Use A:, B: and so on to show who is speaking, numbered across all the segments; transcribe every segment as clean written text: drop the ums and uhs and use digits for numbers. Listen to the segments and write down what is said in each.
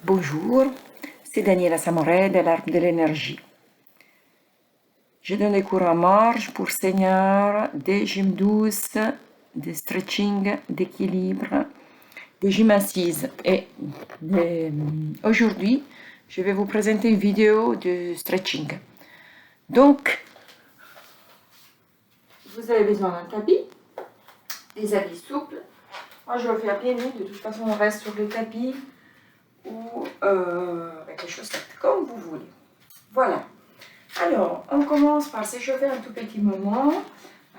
A: Bonjour, c'est Daniela Samoret de l'Arbre de l'énergie. Je donne des cours en marche pour seniors, des gym douces, des stretching, d'équilibre, des gym assises. Et aujourd'hui, je vais vous présenter une vidéo de stretching. Donc, vous avez besoin d'un tapis, des habits souples. Moi, je vais le faire pieds nus. De toute façon, on reste sur le tapis ou avec les chaussettes, comme vous voulez. Voilà. Alors, on commence par s'échauffer un tout petit moment.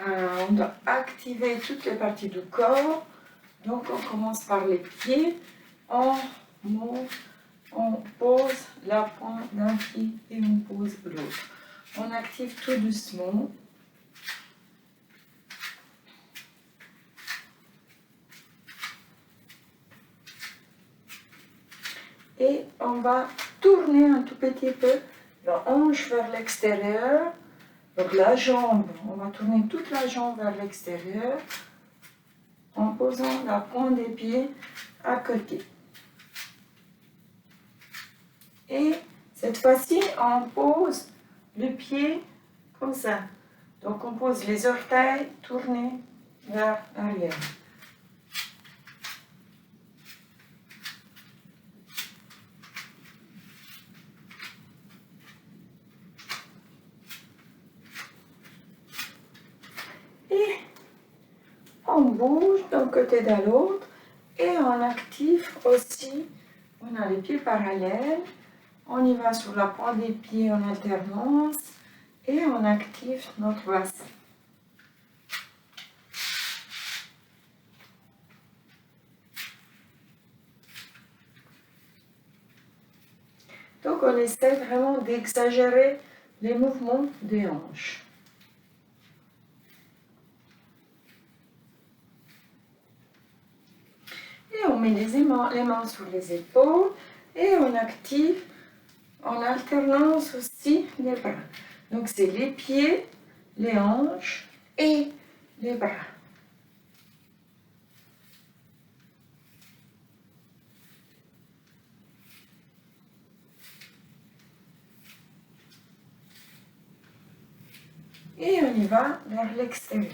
A: On doit activer toutes les parties du corps. Donc, on commence par les pieds. On monte, on pose la pointe d'un pied et on pose l'autre. On active tout doucement. Et on va tourner un tout petit peu la hanche vers l'extérieur. Donc la jambe, on va tourner toute la jambe vers l'extérieur en posant la pointe des pieds à côté. Et cette fois-ci, on pose le pied comme ça. Donc on pose les orteils tournés vers l'arrière. Et on bouge d'un côté à l'autre et on active aussi, on a les pieds parallèles, on y va sur la pointe des pieds en alternance et on active notre bassin. Donc on essaie vraiment d'exagérer les mouvements des hanches. Et on met les mains sur les épaules et on active en alternance aussi les bras. Donc c'est les pieds, les hanches et les bras. Et on y va vers l'extérieur.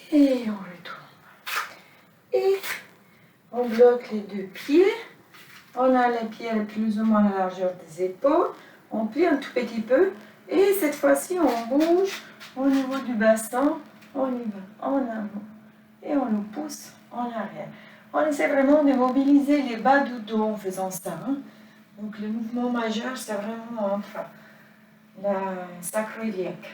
A: Et on retourne. Et on bloque les deux pieds. On a les pieds plus ou moins à la largeur des épaules. On plie un tout petit peu. Et cette fois-ci, on bouge au niveau du bassin. On y va en avant. Et on le pousse en arrière. On essaie vraiment de mobiliser les bas du dos en faisant ça. Donc le mouvement majeur, c'est vraiment entre la sacro-iliaque.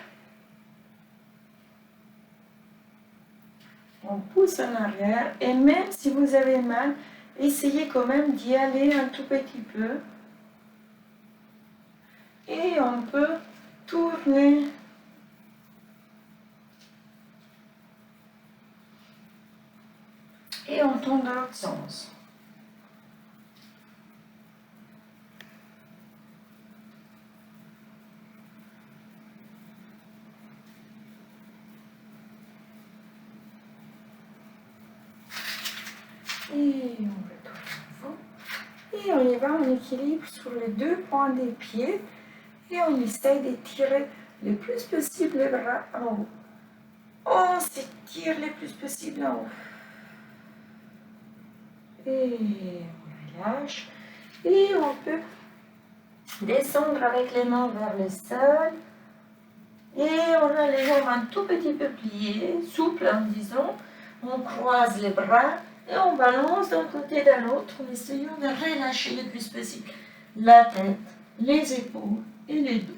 A: On pousse en arrière et même si vous avez mal, essayez quand même d'y aller un tout petit peu. Et on peut tourner et on tourne dans l'autre sens. Et on retourne avant. Et on y va en équilibre sur les deux points des pieds. Et on essaie d'étirer le plus possible les bras en haut. On s'étire le plus possible en haut. Et on relâche. Et on peut descendre avec les mains vers le sol. Et on a les jambes un tout petit peu pliées, souples, disons. On croise les bras et on balance d'un côté à l'autre en essayant de relâcher le plus possible la tête, les épaules et les dos.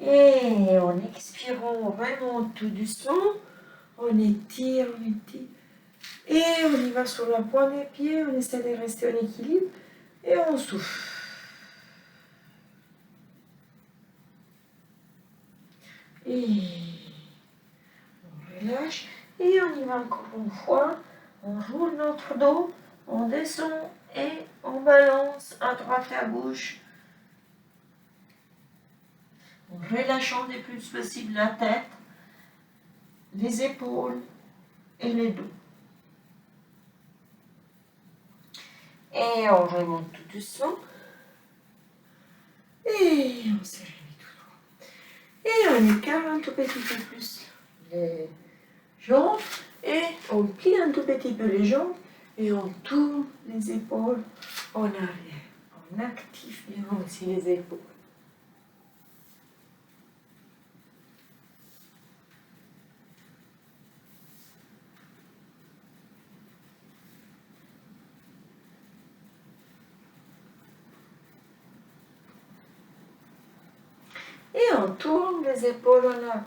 A: Et en expirant vraiment tout doucement, on étire, on étire. Et on y va sur la pointe des pieds, on essaie de rester en équilibre et on souffle. Et on relâche. relâche. Et on y va encore une fois. On roule notre dos, on descend et on balance à droite et à gauche. En relâchant le plus possible la tête, les épaules et le dos. Et on remonte tout doucement. Et on se remet tout droit. Et on écarte un tout petit peu plus les jambes. Et on plie un tout petit peu les jambes. Et on tourne les épaules en arrière. On active bien aussi les épaules. Et on tourne les épaules en avant.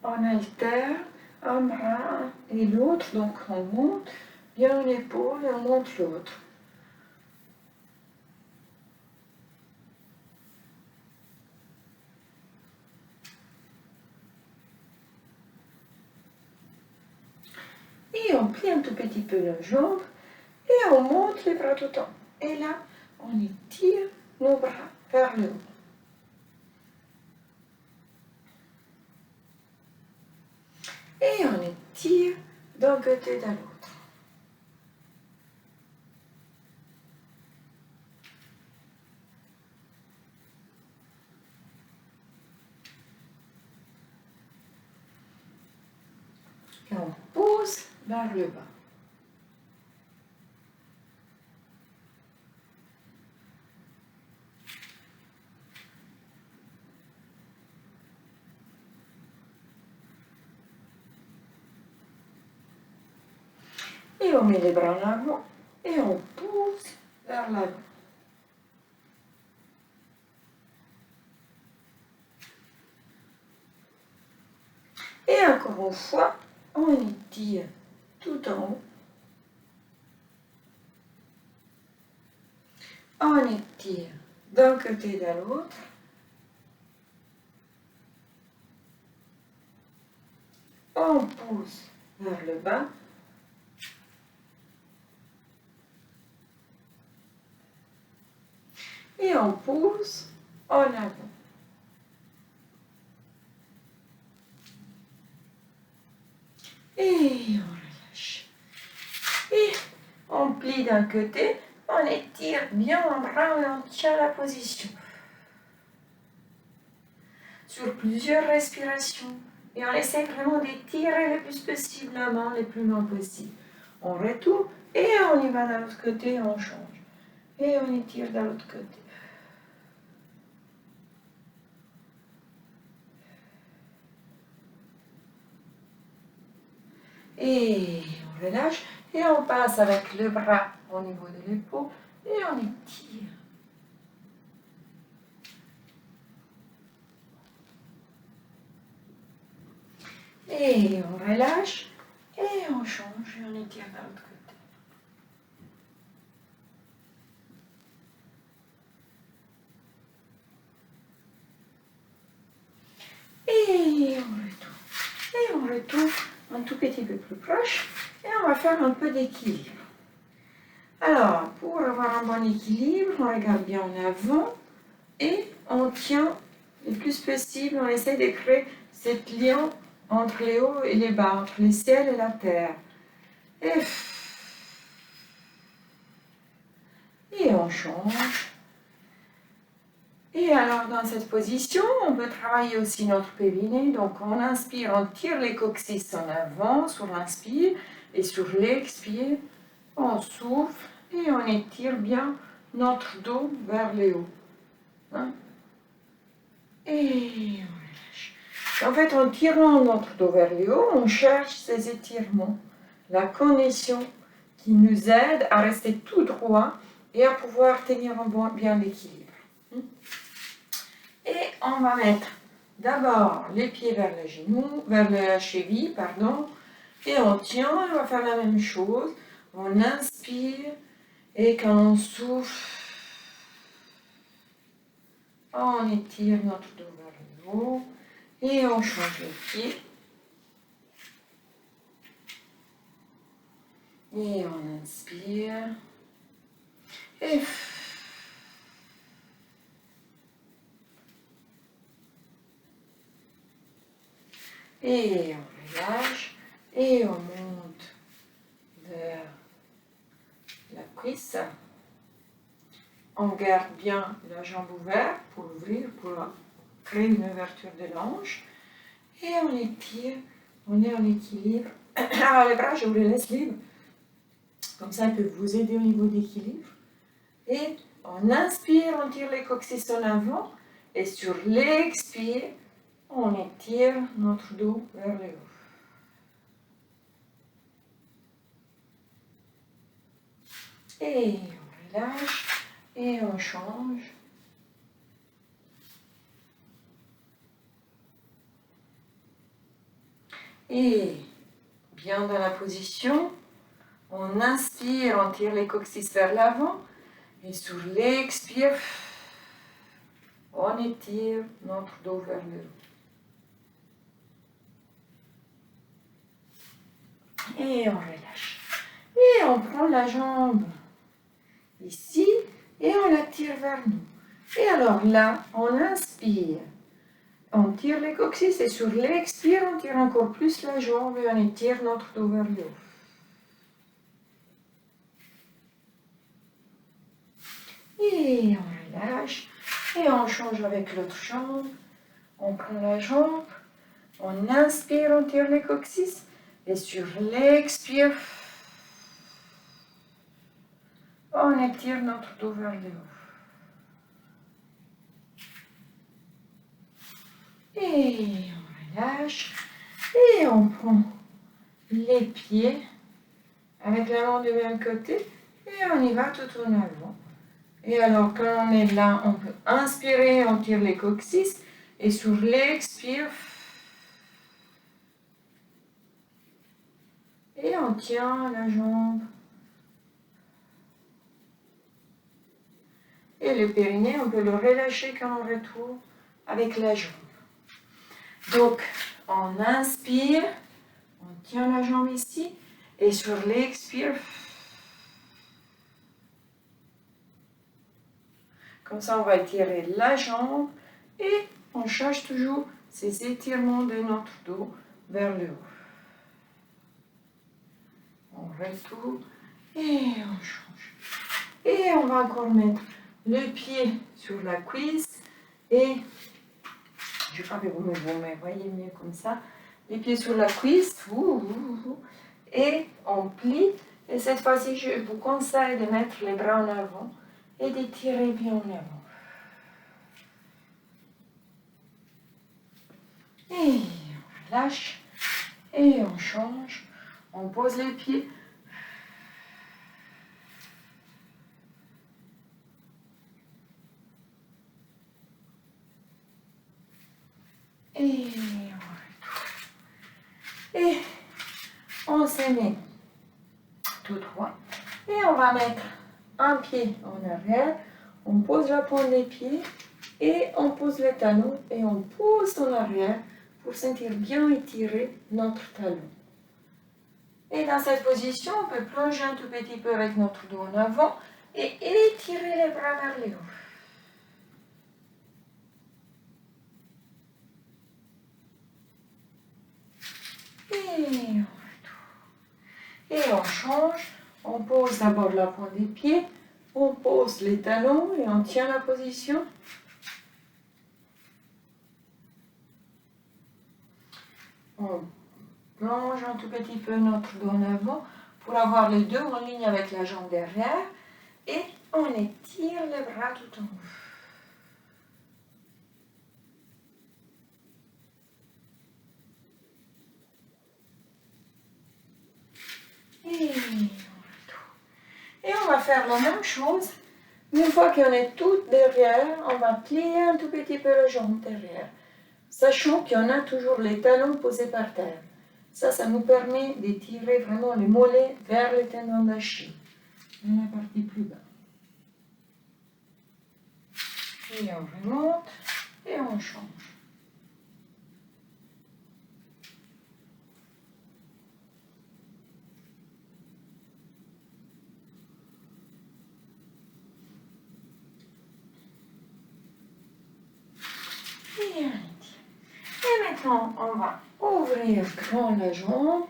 A: On alterne un bras et l'autre, donc on monte bien l'épaule et on monte l'autre. Et on plie un tout petit peu la jambe et on monte les bras tout le temps. Et là, on étire nos bras vers le haut. Et on étire d'un côté et de l'autre. Et on pousse vers le bas. Et on met les bras en avant et on pousse vers l'avant. Et encore une fois, on étire tout en haut. On étire d'un côté et de l'autre. On pousse vers le bas. Et on pousse en avant. Et on relâche. Et on plie d'un côté, on étire bien un bras et on tient la position. Sur plusieurs respirations. Et on essaie vraiment d'étirer le plus possible la main, le plus loin possible. On retourne et on y va de l'autre côté, on change. Et on étire de l'autre côté. Et on relâche et on passe avec le bras au niveau de l'épaule et on étire. Et on relâche et on change et on étire de l'autre côté. Et on retourne un tout petit peu plus proche et on va faire un peu d'équilibre. Alors, pour avoir un bon équilibre, on regarde bien en avant et on tient le plus possible, on essaie de créer cette lien entre les hauts et les bas, entre le ciel et la terre. Et on change. Et alors, dans cette position, on peut travailler aussi notre périnée. Donc, on inspire, on tire les coccyx en avant sur l'inspire et sur l'expire, on souffle et on étire bien notre dos vers le haut. Hein? Et on relâche. En fait, en tirant notre dos vers le haut, on cherche ces étirements, la connexion qui nous aide à rester tout droit et à pouvoir tenir bien l'équilibre. Et on va mettre d'abord les pieds vers les genoux, vers la cheville, pardon, et on tient, on va faire la même chose. On inspire et quand on souffle, on étire notre dos vers le haut et on change les pieds. Et on inspire. Et on relâche. Et on monte vers la cuisse. On garde bien la jambe ouverte pour ouvrir, pour créer une ouverture de l'ange. Et on étire. On est en équilibre. Alors les bras, je vous les laisse libres. Comme ça, ils peuvent vous aider au niveau d'équilibre. Et on inspire, on tire les coccyx en avant. Et sur l'expire, on étire notre dos vers le haut. Et on relâche. Et on change. Et bien dans la position. On inspire, on tire les coccyx vers l'avant. Et sur l'expire, on étire notre dos vers le haut. Et on relâche. Et on prend la jambe ici et on la tire vers nous. Et alors là, on inspire. On tire les coccyx et sur l'expire, on tire encore plus la jambe et on étire notre dos vers le haut. Et on relâche. Et on change avec l'autre jambe. On prend la jambe. On inspire, on tire les coccyx. Et sur l'expire, on étire notre dos vers le haut. Et on relâche. Et on prend les pieds avec la main du même côté. Et on y va tout en avant. Et alors, quand on est là, on peut inspirer, on tire les coccyx. Et sur l'expire, et on tient la jambe. Et le périnée, on peut le relâcher quand on retourne avec la jambe. Donc, on inspire, on tient la jambe ici. Et sur l'expire, comme ça, on va étirer la jambe et on change toujours ces étirements de notre dos vers le haut. On retourne et on change. Et on va encore mettre le pied sur la cuisse et je crois que vous me voyez mieux comme ça. Les pieds sur la cuisse et on plie. Et cette fois-ci, je vous conseille de mettre les bras en avant et d'étirer bien en avant. Et on relâche et on change. On pose les pieds. Et on se met tout droit. Et on va mettre un pied en arrière. On pose la pointe des pieds et on pose les talons et on pousse en arrière pour sentir bien étirer notre talon. Et dans cette position, on peut plonger un tout petit peu avec notre dos en avant et étirer les bras vers le haut. Et on change. On pose d'abord la pointe des pieds. On pose les talons et on tient la position. On plonge un tout petit peu notre dos en avant pour avoir les deux en ligne avec la jambe derrière. Et on étire les bras tout en haut. Et on va faire la même chose. Une fois qu'on est tout derrière, on va plier un tout petit peu la jambe derrière sachant qu'il y en a toujours les talons posés par terre. Ça nous permet d'étirer vraiment les mollets vers le tendon d'Achille, dans la partie plus bas. Et on remonte et on change. Et maintenant, on va ouvrir grand la jambe.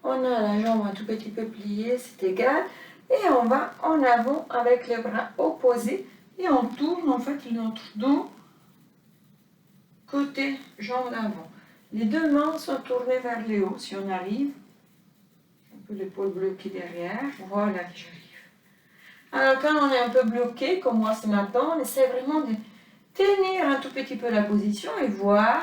A: On a la jambe un tout petit peu pliée, c'est égal. Et on va en avant avec les bras opposés. Et on tourne en fait notre dos côté jambe d'avant. Les deux mains sont tournées vers le haut si on arrive. Un peu l'épaule bloquée derrière. Voilà que j'arrive. Alors quand on est un peu bloqué, comme moi ce matin, on essaie vraiment de tenir un tout petit peu la position et voir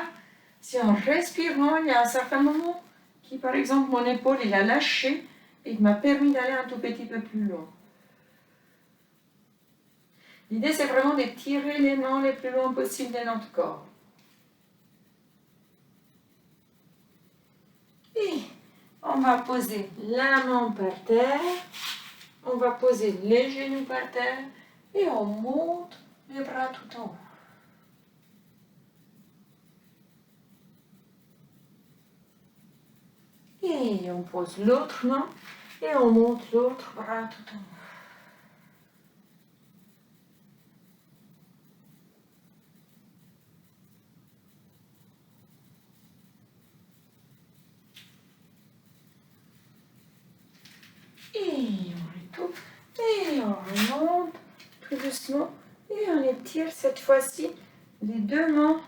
A: si en respirant, il y a un certain moment qui, par exemple, mon épaule, il a lâché et il m'a permis d'aller un tout petit peu plus loin. L'idée, c'est vraiment de tirer les mains les plus loin possible de notre corps. Et on va poser la main par terre, on va poser les genoux par terre et on monte les bras tout en haut. Et on pose l'autre main et on monte l'autre bras tout en haut. Et on retourne et on remonte tout doucement et on étire cette fois-ci les deux mains.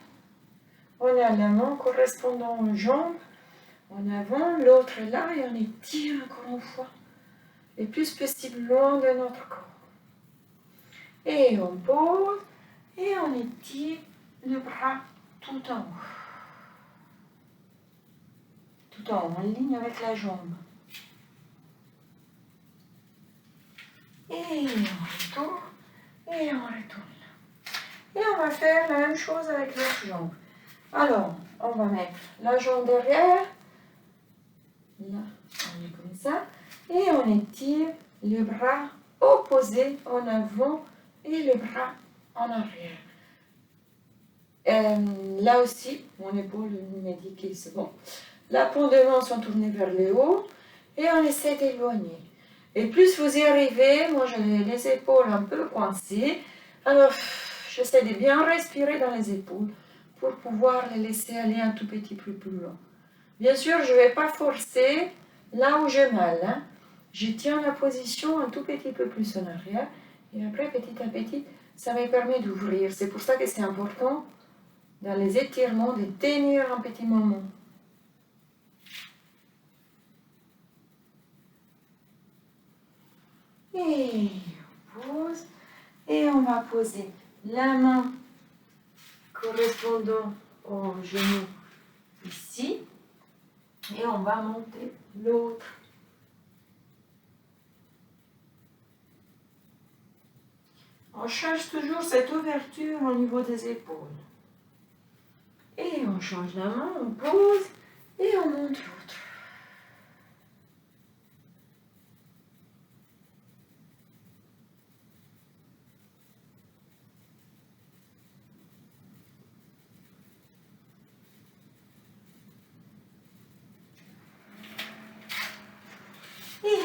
A: On a la main correspondant aux jambes en avant, l'autre est là et on étire encore une fois le plus possible loin de notre corps. Et on pose et on étire le bras tout en haut. Tout en haut, en ligne avec la jambe. Et on retourne et on retourne. Et on va faire la même chose avec l'autre jambe. Alors, on va mettre la jambe derrière. Là, on est comme ça. Et on étire le bras opposé en avant et le bras en arrière. Là aussi, mon épaule m'a dit que c'est bon. La paume de main sont tournées vers le haut et on essaie d'éloigner. Et plus vous y arrivez, moi j'ai les épaules un peu coincées. Alors, j'essaie de bien respirer dans les épaules pour pouvoir les laisser aller un tout petit peu plus loin. Bien sûr, je ne vais pas forcer là où j'ai mal. Hein. Je tiens la position un tout petit peu plus en arrière. Et après, petit à petit, ça me permet d'ouvrir. C'est pour ça que c'est important, dans les étirements, de tenir un petit moment. Et on pose. Et on va poser la main correspondant au genou ici. Et on va monter l'autre. On cherche toujours cette ouverture au niveau des épaules. Et on change la main, on pose et on monte l'autre. Et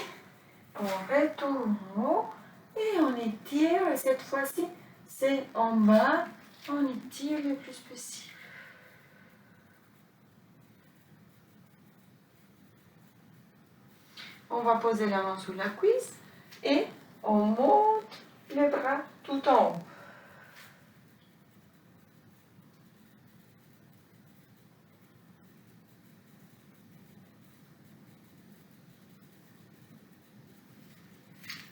A: on retourne en haut et on étire. Et cette fois-ci, c'est en bas. On étire le plus possible. On va poser la main sous la cuisse et on monte les bras tout en haut.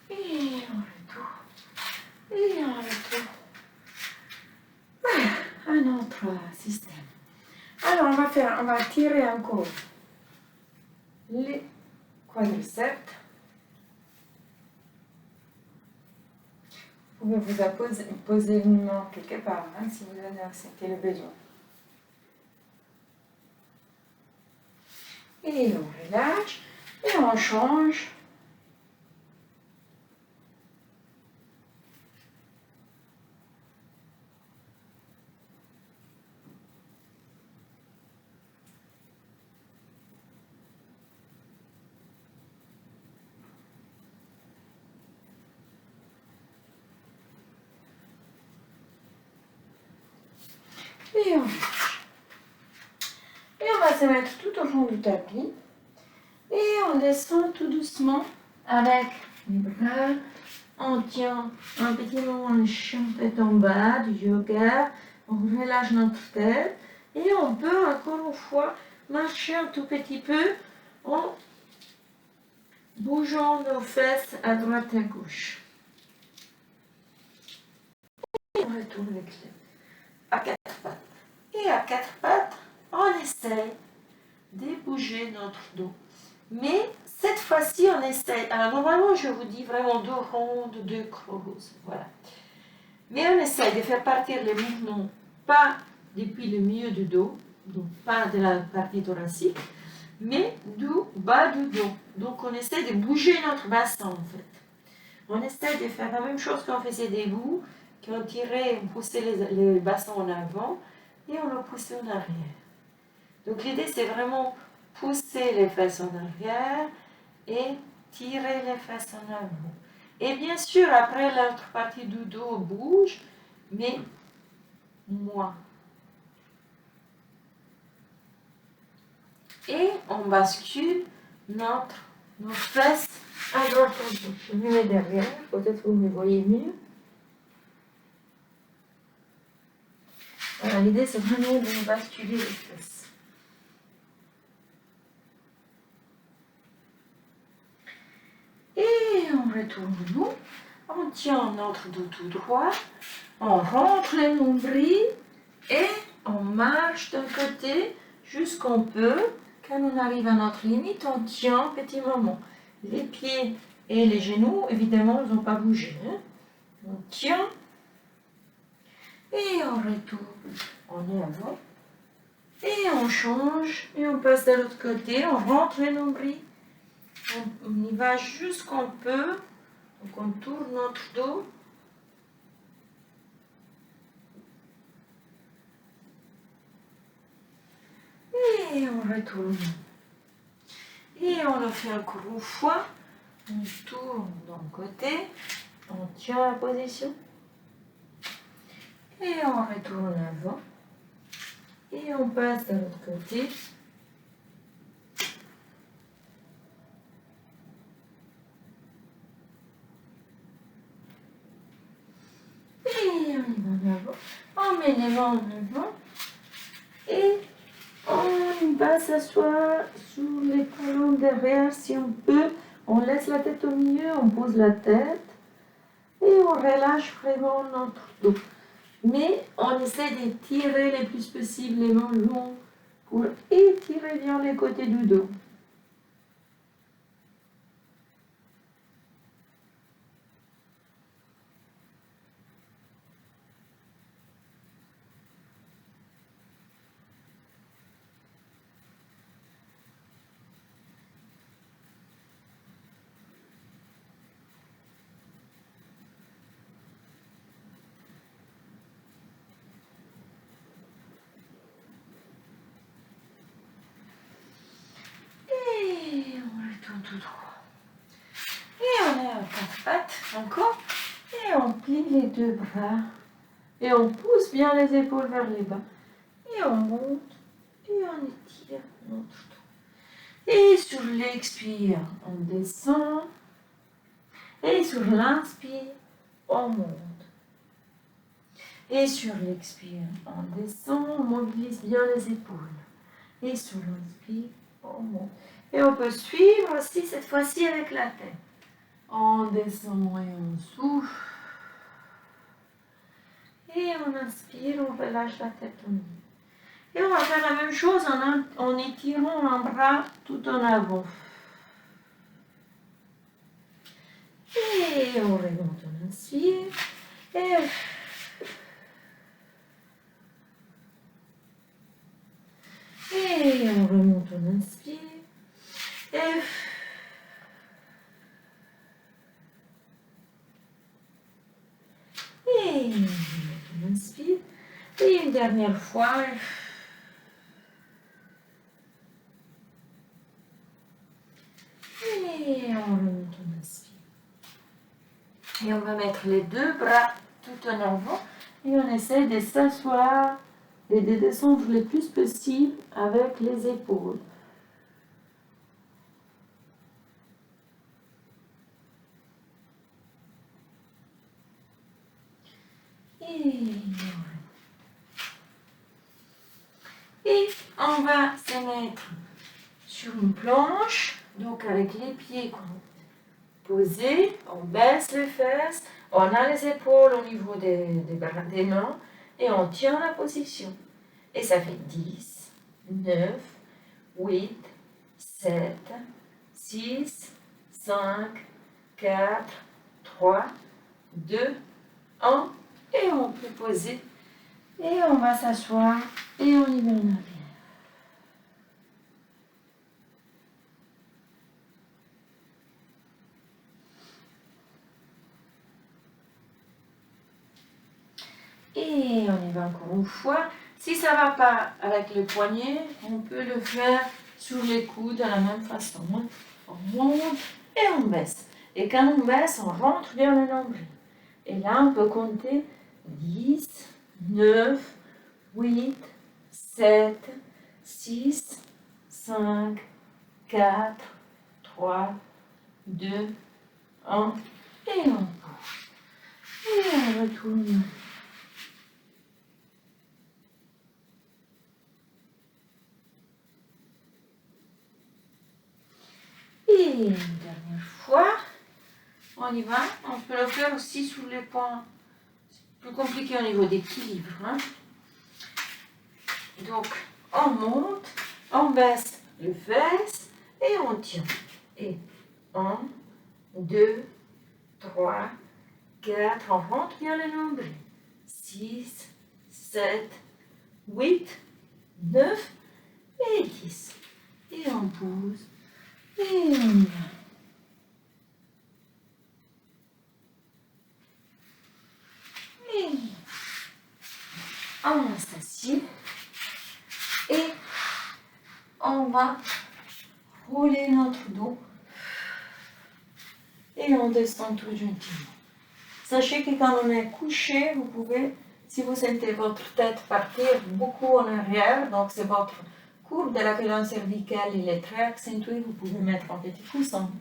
A: Et on retourne. Et on retourne. Voilà, un autre système. Alors, on va tirer encore les quadriceps. Vous pouvez vous poser une main quelque part, hein, si vous en avez le besoin. Et on relâche. Et on change. Et on va se mettre tout au fond du tapis. Et on descend tout doucement avec les bras. On tient un petit moment le chien tête en bas du yoga. On relâche notre tête. Et on peut encore une fois marcher un tout petit peu en bougeant nos fesses à droite et à gauche. Et on retourne les clés à quatre pattes. Et à quatre pattes, on essaye de bouger notre dos. Mais cette fois-ci, on essaye. Alors normalement, je vous dis vraiment deux rondes, deux crozes. Voilà. Mais on essaye de faire partir les mouvements, pas depuis le milieu du dos, donc pas de la partie thoracique, mais du bas du dos. Donc on essaie de bouger notre bassin en fait. On essaie de faire la même chose qu'on faisait debout, qu'on tirait, on poussait les bassins en avant et on le poussait en arrière. Donc l'idée c'est vraiment pousser les fesses en arrière et tirer les fesses en avant. Et bien sûr, après l'autre partie du dos bouge, mais moins. Et on bascule nos fesses à droite à gauche. Je me mets derrière, peut-être vous me voyez mieux. Voilà, l'idée c'est vraiment de basculer les fesses. Et on retourne nous, on tient notre dos tout droit, on rentre les nombrils et on marche d'un côté jusqu'on peut. Quand on arrive à notre limite, on tient un petit moment. Les pieds et les genoux, évidemment, ils n'ont pas bougé. Hein. On tient et on retourne. On est avant. Et on change et on passe de l'autre côté. On rentre les nombrils. On y va jusqu'on peut. Donc on tourne notre dos. Et on retourne. Et on le fait encore une fois. On tourne d'un côté. On tient la position. Et on retourne avant. Et on passe de l'autre côté. Et on y va en avant. On met les mains en avant. Et on va s'asseoir sur les colonnes derrière si on peut. On laisse la tête au milieu, on pose la tête. Et on relâche vraiment notre dos. Mais on essaie de tirer le plus possible les mains longues pour étirer bien les côtés du dos. Et on retourne tout droit. Et on est à quatre pattes encore. Et on plie les deux bras. Et on pousse bien les épaules vers les bas. Et on monte. Et on étire notre dos. Et sur l'expire, on descend. Et sur l'inspire, on monte. Et sur l'expire, on descend, on mobilise bien les épaules. Et sur l'inspire, on monte. Et on peut suivre aussi cette fois-ci avec la tête. On descend et on souffle. Et on inspire, on relâche la tête au milieu. Et on va faire la même chose en étirant un bras tout en avant. Et on remonte, on inspire. Et on remonte, on inspire. dernière fois. Et on remonte, on inspire. Et on va mettre les deux bras tout en avant. Et on essaie de s'asseoir et de descendre le plus possible avec les épaules. Et on va se mettre sur une planche, donc avec les pieds posés, on baisse les fesses, on a les épaules au niveau des mains et on tient la position. Et ça fait 10, 9, 8, 7, 6, 5, 4, 3, 2, 1. Et on peut poser. Et on va s'asseoir et on y va en arrière. Et on y va encore une fois. Si ça ne va pas avec le poignet, on peut le faire sur les coudes de la même façon. On monte et on baisse. Et quand on baisse, on rentre vers le nombril. Et là, on peut compter 10, 9, 8, 7, 6, 5, 4, 3, 2, 1. Et on bouge. Et on retourne. Et une dernière fois, on y va. On peut le faire aussi sous les poings. C'est plus compliqué au niveau d'équilibre. Hein? Donc, on monte, on baisse les fesses et on tient. Et 1, 2, 3, 4, on rentre bien le nombril. 6, 7, 8, 9 et 10. Et on pose. Et on y va. Et on s'assied. Et on va rouler notre dos. Et on descend tout gentiment. Sachez que quand on est couché, vous pouvez, si vous sentez votre tête partir beaucoup en arrière, donc c'est votre courbe de la colonne cervicale, il est très accentué, vous pouvez mettre un petit coussin.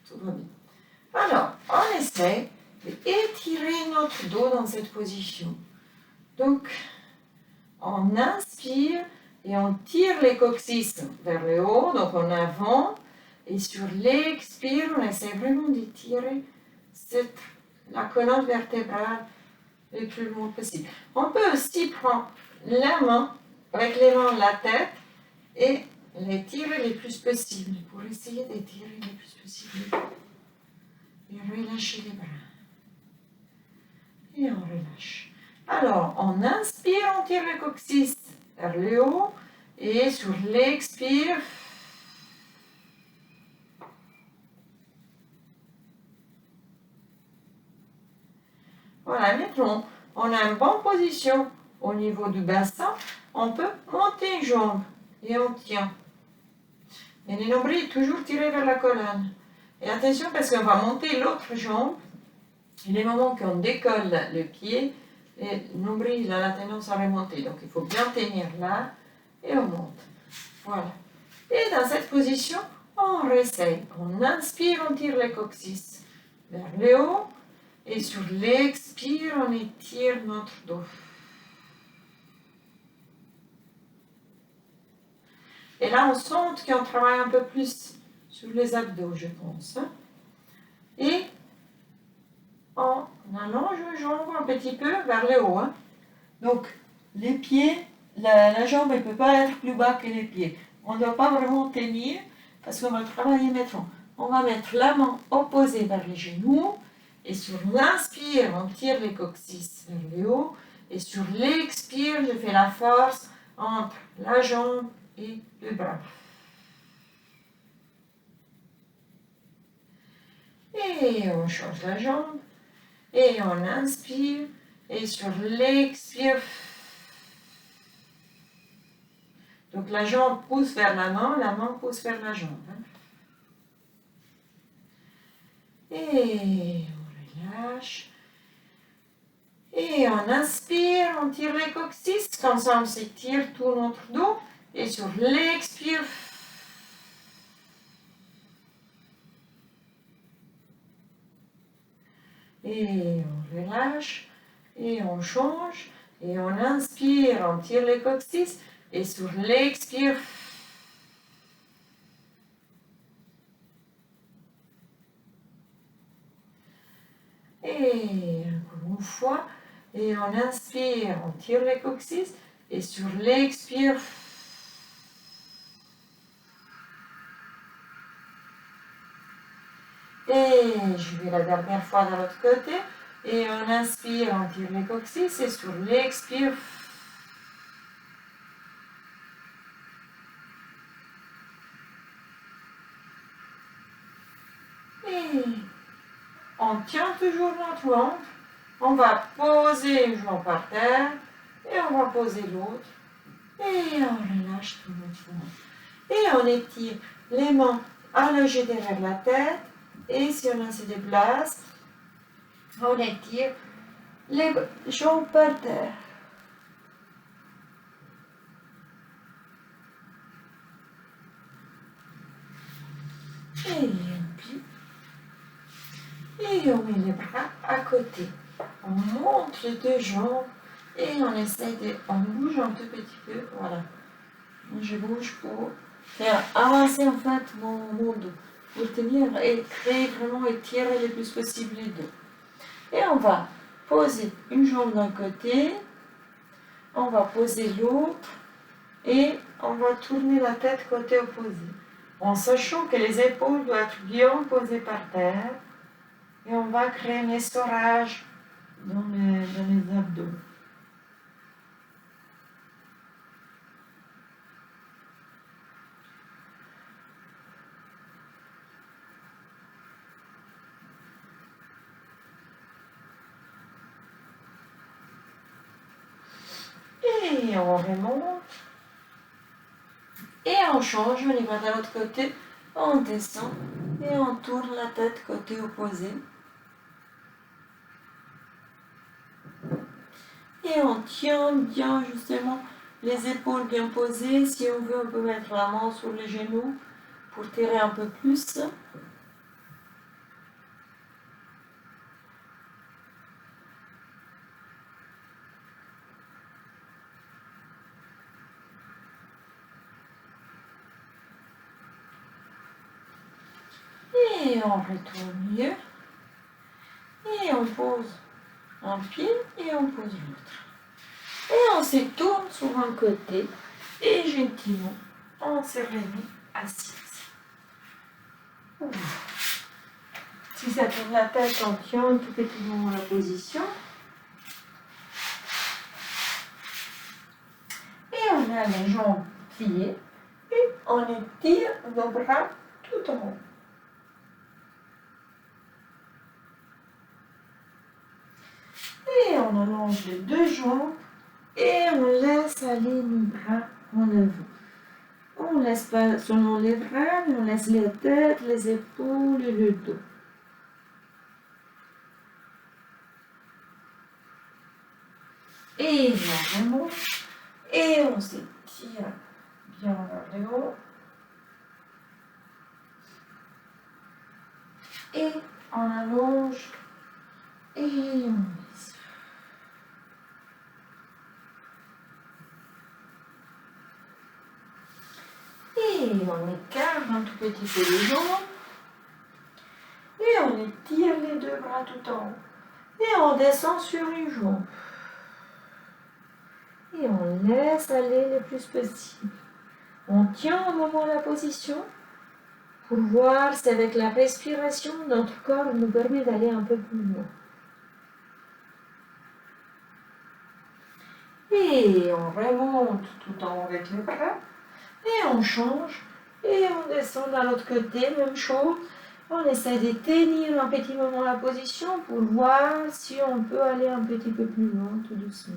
A: Tout va bien. Alors, on essaie d'étirer notre dos dans cette position. Donc, on inspire et on tire les coccyx vers le haut, donc en avant. Et sur l'expire, on essaie vraiment d'étirer la colonne vertébrale le plus loin possible. On peut aussi prendre la main avec les mains de la tête et les tirer le plus possible pour essayer d'étirer le plus possible. Et relâcher les bras. Et on relâche. Alors, on inspire, on tire le coccyx vers le haut. Et sur l'expire, voilà, maintenant, on a une bonne position au niveau du bassin. On peut monter une jambe et on tient. Et le nombril est toujours tiré vers la colonne. Et attention parce qu'on va monter l'autre jambe. Et les moments qu'on décolle le pied, le nombril a la tendance à remonter. Donc il faut bien tenir là et on monte. Voilà. Et dans cette position, on réessaye. On inspire, on tire le coccyx vers le haut. Et sur l'expire, on étire notre dos. Et là, on sent qu'on travaille un peu plus sur les abdos, je pense. Et on allonge les jambes un petit peu vers le haut. Donc, les pieds, la jambe ne peut pas être plus bas que les pieds. On ne doit pas vraiment tenir parce qu'on va travailler maintenant. On va mettre la main opposée vers les genoux. Et sur l'inspire, on tire les coccyx vers le haut. Et sur l'expire, je fais la force entre la jambe et le bras. Et on change la jambe. Et on inspire. Et sur l'expire, Donc la jambe pousse vers la main pousse vers la jambe. Hein. Et on relâche. Et on inspire, on tire les coccyx, comme ça on s'étire tout notre dos. Et sur l'expire, et on relâche, et on change, et on inspire, on tire les coccyx, et sur l'expire, et encore une fois, et on inspire, on tire les coccyx, et sur l'expire, et je vais la dernière fois de l'autre côté, et on inspire, on tire les coccyx, et sur l'expire, et on tient toujours notre ventre, on va poser une jambe par terre, et on va poser l'autre, et on relâche tout notre ventre. Et on étire les mains allongées derrière la tête, et si on se déplace, on étire les jambes par terre. Et on plie. Et on met les bras à côté. On monte les deux jambes et on essaie de... On bouge un tout petit peu, voilà. Je bouge pour faire avancer en fait mon dos. Pour tenir et créer vraiment étirer le plus possible les dos. Et on va poser une jambe d'un côté, on va poser l'autre et on va tourner la tête côté opposé. En sachant que les épaules doivent être bien posées par terre. Et on va créer un essorage dans les abdos. Et on remonte. Et on change, on y va de l'autre côté. On descend et on tourne la tête côté opposé. Et on tient bien justement les épaules bien posées. Si on veut, on peut mettre la main sur les genoux pour tirer un peu plus. Et on retourne mieux. Et on pose un pied et on pose l'autre. Et on se tourne sur un côté et gentiment, on se remet assise. Si ça tourne la tête, on tient tout petitement la position. Et on a les jambes pliées et on étire nos bras tout en haut. Et on allonge les deux jambes et on laisse aller nos bras en avant. On ne laisse pas seulement les bras, mais on laisse la tête, les épaules et le dos. Et on remonte et on s'étire bien vers le haut. Et on allonge et on laisse. Et on écarte un tout petit peu les jambes. Et on étire les deux bras tout en haut. Et on descend sur une jambe. Et on laisse aller le plus possible. On tient un moment la position pour voir si avec la respiration, notre corps nous permet d'aller un peu plus loin. Et on remonte tout en haut avec les bras. Et on change. Et on descend de l'autre côté, même chose. On essaie de tenir un petit moment la position pour voir si on peut aller un petit peu plus loin tout doucement.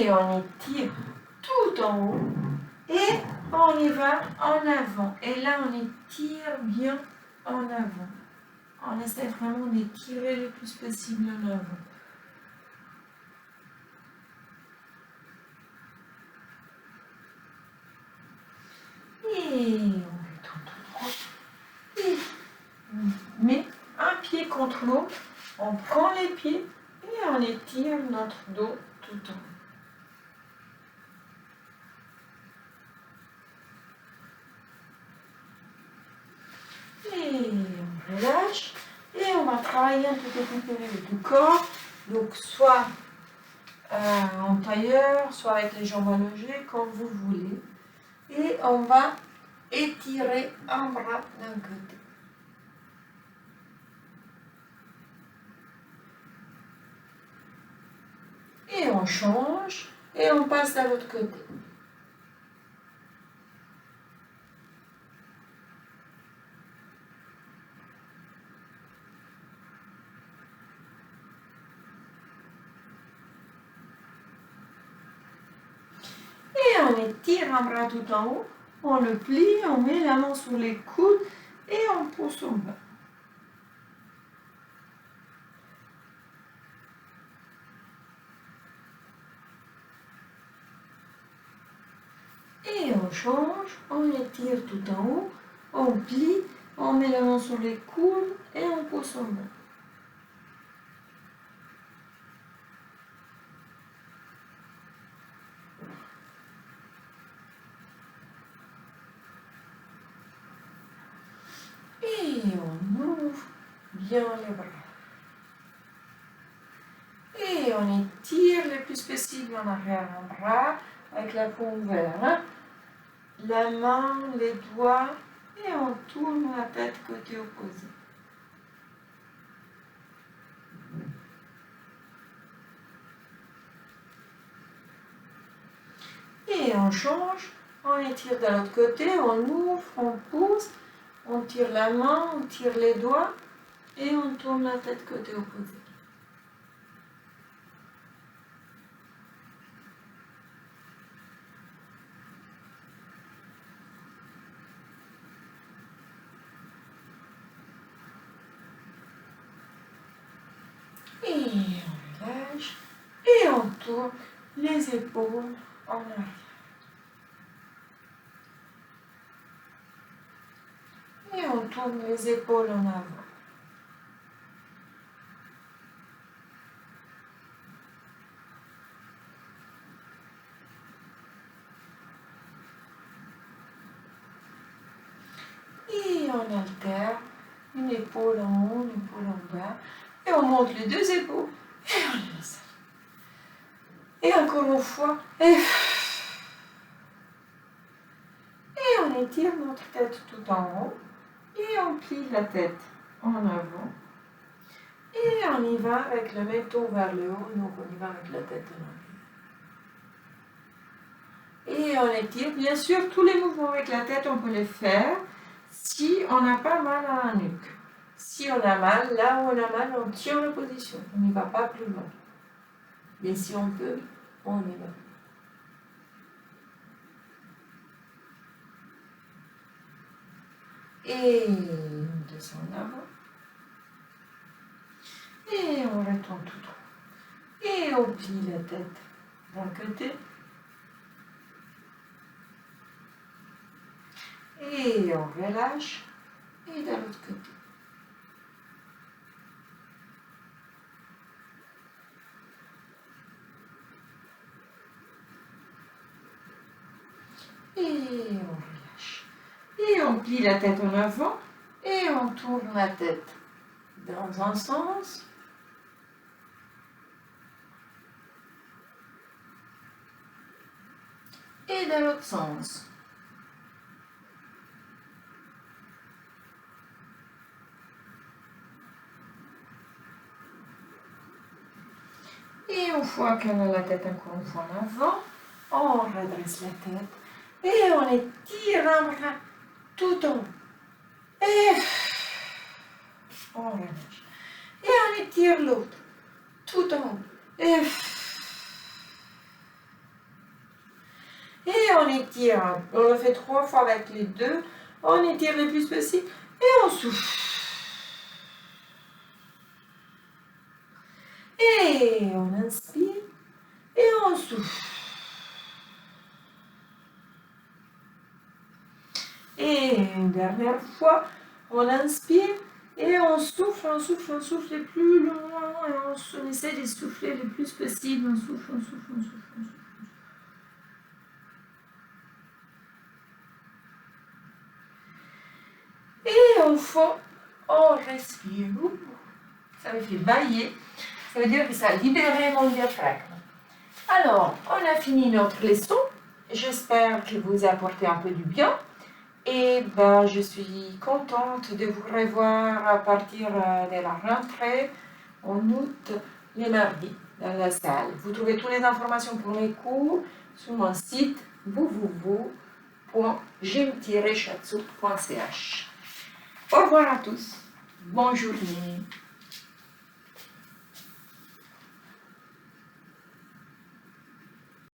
A: Et on étire tout en haut. Et on y va en avant. Et là, on étire bien en avant. On essaie vraiment d'étirer le plus possible en avant. Et on détend tout droit. Et on met un pied contre l'autre. On prend les pieds et on étire notre dos tout en haut. Et on relâche. Et on va travailler un petit peu le corps. Donc soit en tailleur, soit avec les jambes allongées, comme vous voulez. Et on va étirer un bras d'un côté. Et on change et on passe à l'autre côté. Et on étire un bras tout en haut, on le plie, on met la main sur les coudes et on pousse en bas. Et on change, on étire tout en haut, on plie, on met la main sur les coudes et on pousse en bas. Et on ouvre bien les bras. Et on étire le plus possible en arrière un bras avec la paume ouverte. Hein? La main, les doigts et on tourne la tête côté opposé. Et on change, on étire de l'autre côté, on ouvre, on pousse, on tire la main, on tire les doigts et on tourne la tête côté opposé. Et on relâche et on tourne les épaules en arrière. Et on tourne les épaules en avant. Et on alterne une épaule en haut, une épaule en bas. Et on monte les deux épaules et on les laisse. Et encore une fois. Et on étire notre tête tout en haut. Et on plie la tête en avant. Et on y va avec le menton vers le haut. Donc on y va avec la tête en arrière. Et on étire. Bien sûr, tous les mouvements avec la tête, on peut les faire si on n'a pas mal à la nuque. Si on a mal, là où on a mal, on tient la position. On n'y va pas plus loin. Mais si on peut, on y va. Et on descend en avant. Et on retourne tout droit. Et on plie la tête d'un côté. Et on relâche. Et de l'autre côté. Et on relâche. Et on plie la tête en avant. Et on tourne la tête dans un sens. Et dans l'autre sens. Et une fois qu'on a la tête encore une fois en avant, on redresse la tête et on étire un bras tout en haut. Et on relâche. Et on étire l'autre tout en haut. Et fait 3 fois avec les deux. On étire le plus possible et on souffle. Et on inspire et on souffle. Et une dernière fois, on inspire et on souffle le plus loin. Et on essaie de souffler le plus possible. On souffle, on souffle, on souffle, on souffle. Et au fond, on respire. Ça me fait bailler. Ça veut dire que ça a libéré mon diaphragme. Alors, on a fini notre leçon. J'espère que vous apportez un peu du bien. Et je suis contente de vous revoir à partir de la rentrée en août, les mardis, dans la salle. Vous trouvez toutes les informations pour mes cours sur mon site www.gym-shatsu.ch. Au revoir à tous. Bonne journée.